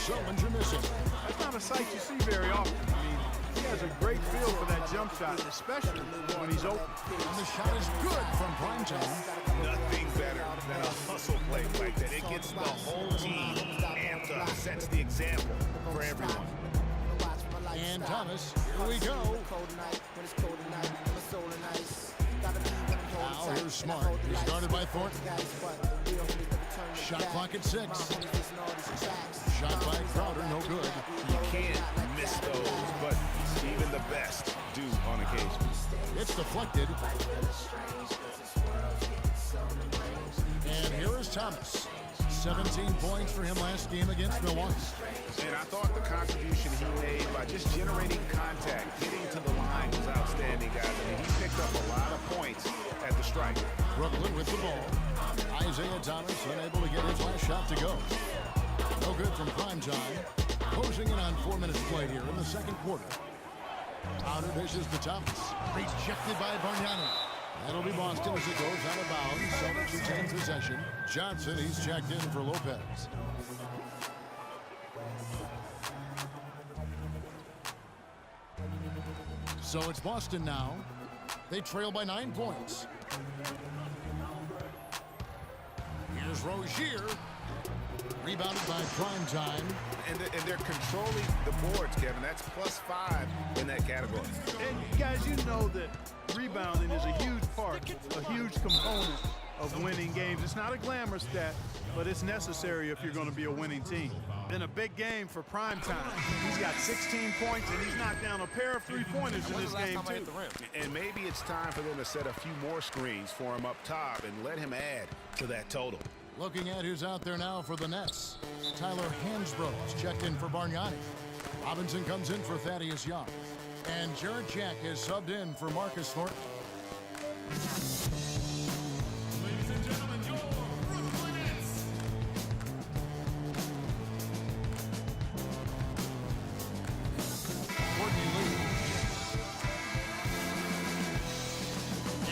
Sullinger missing. That's not a sight you see very often. I mean, he has a great feel for that jump shot, especially when he's open. And the shot is good from Primetime. Nothing better than a hustle play like that. It gets the whole team amped up, sets the example for everyone. And Thomas, here we go. Now here's Smart. He's guarded by Thornton. Shot clock at 6. Shot by Crowder, no good. You can't miss those, but even the best do on occasion. It's deflected. And here is Thomas. 17 points for him last game against Milwaukee. And I thought the contribution he made by just generating contact, getting to the line was outstanding, guys. I mean, he picked up a lot of points at the strike. Brooklyn with the ball. Isaiah Thomas unable to get his last shot to go. No good from Primetime. Closing in on 4 minutes played here in the second quarter. Crowder dishes to Thomas. Rejected by Bargnani. That'll be Boston as it goes out of bounds. Celtics retain possession. Johnson, he's checked in for Lopez. So it's Boston now. They trail by 9 points. Here's Rozier. Rebounded by Primetime. And they're controlling the boards, Kevin. That's +5 in that category. And guys, you know that rebounding is a huge part, a huge component of winning games. It's not a glamour stat, but it's necessary if you're going to be a winning team. Then a big game for Primetime. He's got 16 points, and he's knocked down a pair of three-pointers in this game, too. And maybe it's time for them to set a few more screens for him up top and let him add to that total. Looking at who's out there now for the Nets. Tyler Hansbrough is checked in for Bargnani. Robinson comes in for Thaddeus Young. And Jarrett Jack is subbed in for Marcus Thornton. Ladies and gentlemen, your Brooklyn Nets. Courtney Lee.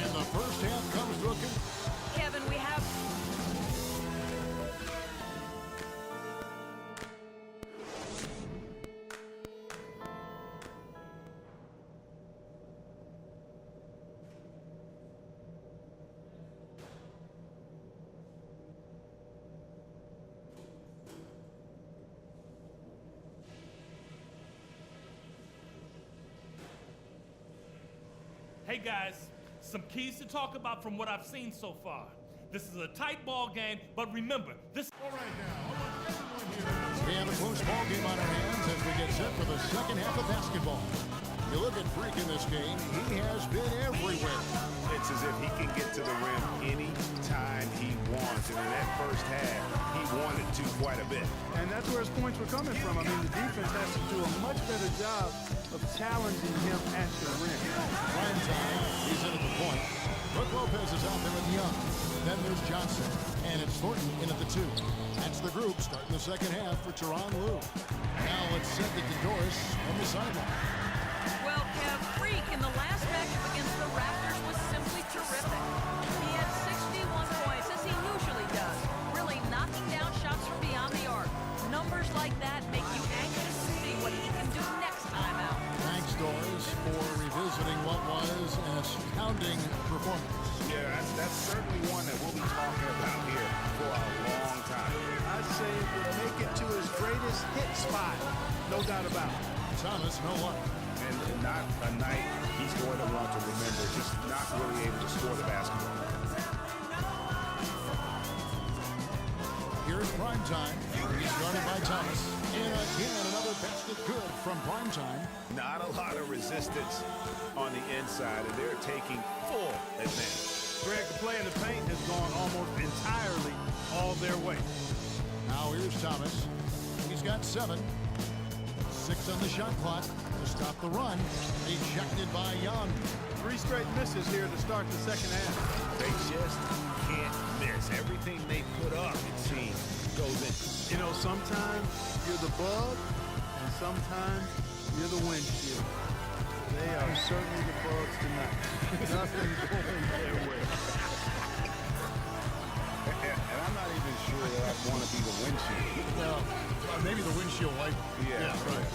And the first half comes to a Kevin, we have... Hey guys, some keys to talk about from what I've seen so far. This is a tight ball game, but remember, this... All right now, I want everyone here. We have a close ball game on our hands as we get set for the second half of basketball. You look at Freak in this game, he has been everywhere. It's as if he can get to the rim any time he wants. And in that first half, he wanted to quite a bit. And that's where his points were coming from. I mean, the defense has to do a much better job of challenging him at the rim. Primetime, he's in at the point. Brook Lopez is out there with Young. Then there's Johnson. And it's Thornton in at the 2. That's the group starting the second half for Tyronn Lue. Now let's send it to Doris on the sideline. Well, Kev, Freak in the last matchup against the Raptors was simply terrific. He had 61 points, as he usually does, really knocking down shots from beyond the arc. Numbers like that make you anxious to see what he can do next time out. Thanks, Doris, for revisiting what was an astounding performance. Yeah, that's certainly one that we'll be talking about here for a long time. I'd say it would make it to his greatest hit spot, no doubt about it. Thomas, no luck. And not a night he's going to want to remember, just not really able to score the basketball. Here's Primetime. He's guarded by Thomas. And again, another basket good from Primetime. Not a lot of resistance on the inside, and they're taking full advantage. Greg, the play in the paint has gone almost entirely all their way. Now here's Thomas. He's got 7. 6 on the shot clock to stop the run. Ejected by Young. 3 straight misses here to start the second half. They just can't miss. Everything they put up, it seems, goes in. You know, sometimes you're the bug, and sometimes you're the windshield. They are certainly the bugs tonight. Nothing going their way. And I'm not even sure that I want to be the windshield. Well, maybe the windshield you'll like. Yeah. Right.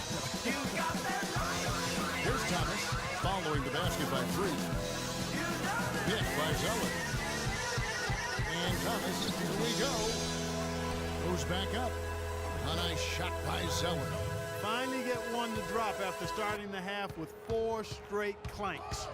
Here's Thomas following the basket by 3. Hit by Zeller. And Thomas, here we go. Goes back up. A nice shot by Zeller. Finally get one to drop after starting the half with 4 straight clanks.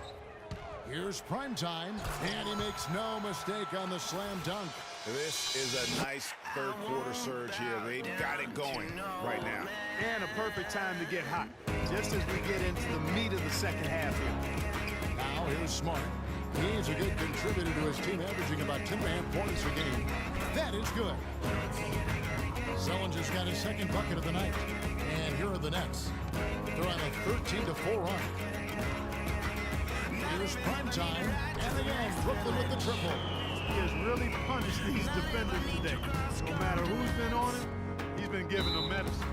Here's Primetime, and he makes no mistake on the slam dunk. This is a nice third quarter surge here. They've got it going right now. And a perfect time to get hot, just as we get into the meat of the second half here. Now here's Smart. He's a good contributor to his team, averaging about 10.5 points a game. That is good. Zellinger's got his second bucket of the night. And here are the Nets. They're on a 13-4 run. Here's Primetime, and again, Brooklyn with the triple. He has really punished these defenders today. No matter who's been on him, he's been giving them medicine.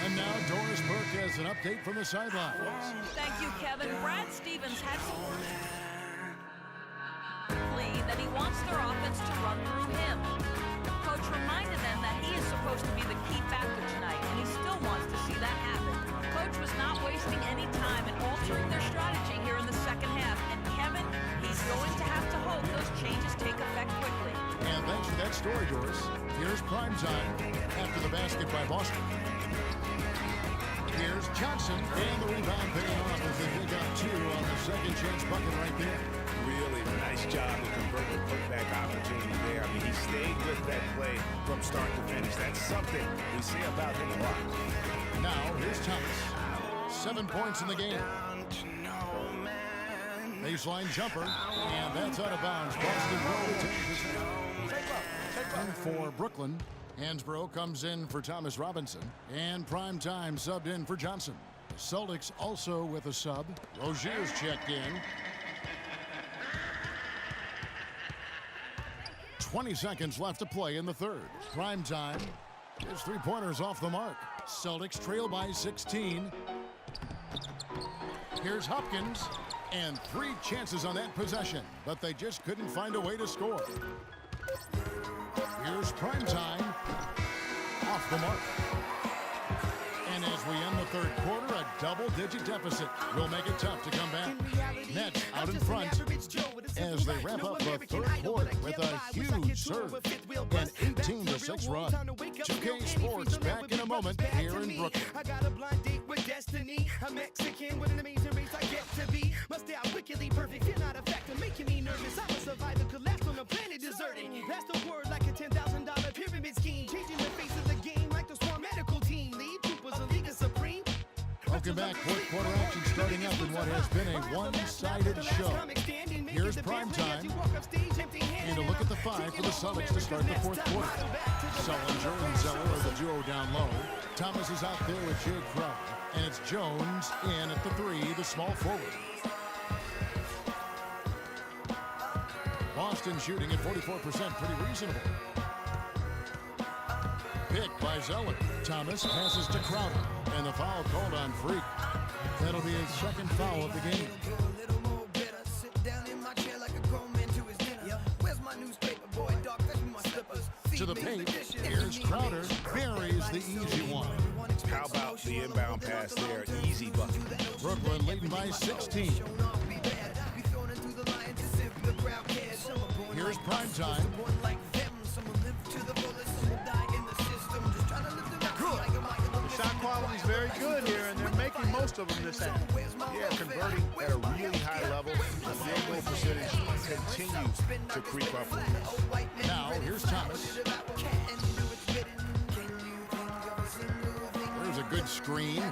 And now Doris Burke has an update from the sidelines. Thank you, Kevin. Brad Stevens had some plea that he wants their offense to run through him. Coach reminded them that he is supposed to be the key factor tonight, and he still wants to see that happen. Coach was not wasting any time in altering their strategy here in the second half. And Kevin, he's going to have to hope those changes take effect quickly. And thanks for that story, Doris. Here's Primetime after the basket by Boston. Here's Johnson, and the rebound paying off as they pick up 2 on the second chance bucket right there. Really nice job to convert the putback opportunity there. I mean, he stayed with that play from start to finish. That's something we say about him a lot. Now, here's Thomas. 7 points in the game. Baseline jumper, and that's out of bounds. Boston will retain possession. For Brooklyn, Hansbrough comes in for Thomas Robinson, and Primetime subbed in for Johnson. The Celtics also with a sub. Rozier's checked in. 20 seconds left to play in the third. Primetime. His 3-pointers off the mark. Celtics trail by 16. Here's Hopkins. And 3 chances on that possession, but they just couldn't find a way to score. Here's Primetime. Off the mark. And as we end the third quarter, a double-digit deficit will make it tough to come back. Nets out in front as they wrap up the third quarter with a huge serve. An 18-6 run. 2K Sports back in a moment here in Brooklyn. I got a blind date with destiny. I'm Mexican with an amazing race I get to be. Must stay out wickedly perfect. You're not a factor making me nervous. I'm a survivor collapsed on a planet deserted. That's the word like a $10,000 pyramid scheme. Changing the face of the game like the Swarm medical team. Lead troopers, a league of supreme. Welcome back. Fourth quarter action starting up in what has been a one-sided show. Here's Primetime. And a look at the 5 for the Celtics to start the fourth quarter. Sullinger and Zeller are the duo down low. Thomas is out there with Jay Crowder. And it's Jones in at the 3, the small forward. Boston shooting at 44%, pretty reasonable. Pick by Zeller. Thomas passes to Crowder. And the foul called on Freak. That'll be his second foul of the game. To the paint, here's Crowder. Buries the easy one. How about the inbound pass there? Easy bucket. Brooklyn leading by 16. Here's Primetime. The shot quality's very good here, and they're making most of them this half. Yeah, converting at a really high level. The field goal percentage continues to creep up. Now, here's Thomas. There's a good screen.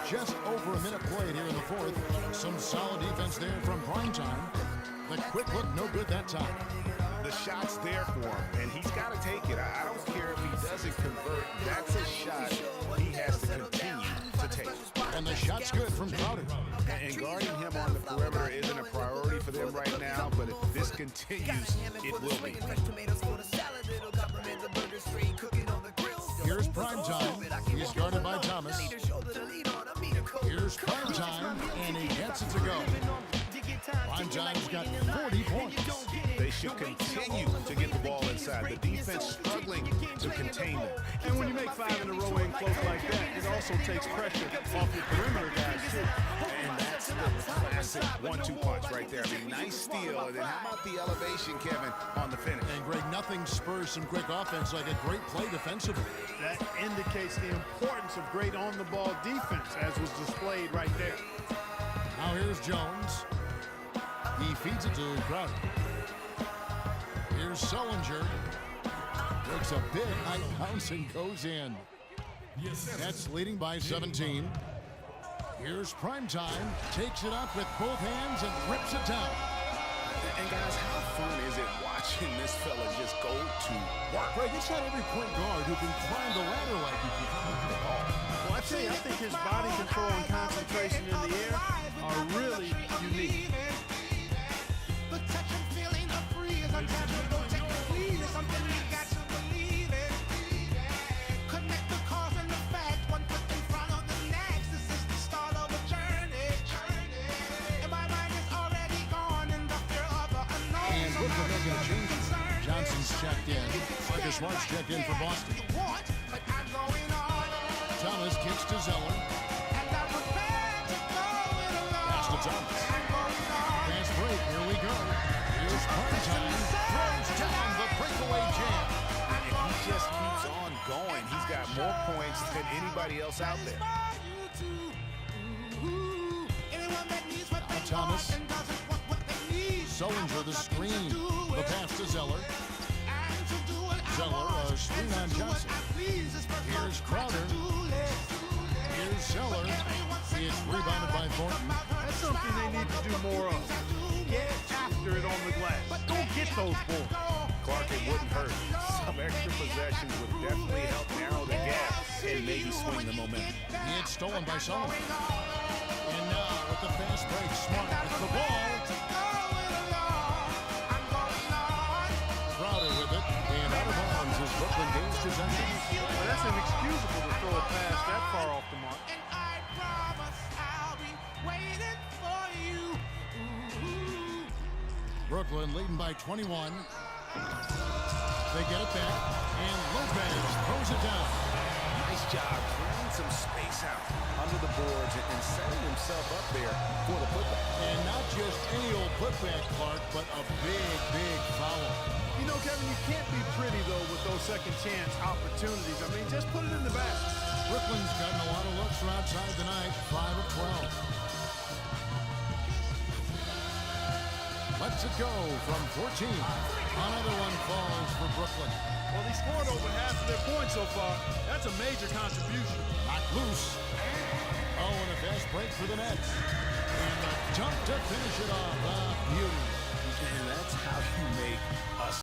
Just over a minute played here in the fourth. Some solid defense there from Primetime. The quick look, no good that time. The shot's there for him, and he's got to take it. I don't care if he doesn't convert. That's a shot he has to continue to take. And the shot's good from Crowder. And guarding him on the perimeter isn't a priority for them right now, but if this continues, it will be. Here's Primetime. He's guarded by Thomas. Here's Primetime, and he gets it to go. Primetime's got 40 points. They should continue to get the ball inside. The defense struggling to contain them. And when you make 5 in a row in close like that, it also takes pressure off your perimeter guys, too. And that's the classic 1-2 punch right there. I mean, nice steal. And then how about the elevation, Kevin, on the finish? And Greg, nothing spurs some quick offense like a great play defensively. That indicates the importance of great on-the-ball defense, as was displayed right there. Now here's Jones. He feeds it to Crowder. Here's Sullinger. Takes a big high bounce and goes in. Nets leading by 17. Here's Primetime. Takes it up with both hands and rips it down. And guys, how fun is it watching this fella just go to work? Greg, it's not every point guard who can climb the ladder like he can at all. Well, I tell you, I think his body control and concentration in the air are really unique. Johnson's checked in. Marcus Smart's checked in for Boston. Thomas kicks to Zeller. Pass to Thomas. Fast break. Here we go. Here's Primetime. Throws down the breakaway jam. If he just keeps on going, he's got more points than anybody else out there. Now Thomas. Sullinger the screen. The pass to Zeller. Zeller, a screen on Johnson. Here's Crowder. Here's Zeller. It's rebounded by Thornton. That's something they need to do more of. Get after it on the glass. Go get those balls. Clark, it wouldn't hurt. Some extra possessions would definitely help narrow the gap and maybe swing the momentum. It's stolen by Sullivan. And now with the fast break, Smart with the ball. Crowder with it, and out of bounds as Brooklyn gains possession. Well, that's inexcusable to throw a pass that far off the mark. And I promise I'll be waiting for you. Brooklyn leading by 21. They get it back, and Lopez throws it down. Nice job clearing some space out under the boards and setting himself up there for the putback. And not just any old putback, Clark, but a big, big foul. You know, Kevin, you can't be pretty, though, with those second chance opportunities. I mean, just put it in the basket. Brooklyn's gotten a lot of looks from outside tonight, 5 of 12. Lets it go from 14. Another one falls for Brooklyn. Well, he scored over half of their points so far. That's a major contribution. Knocked loose. Oh, and a fast break for the Nets. And a jump to finish it off.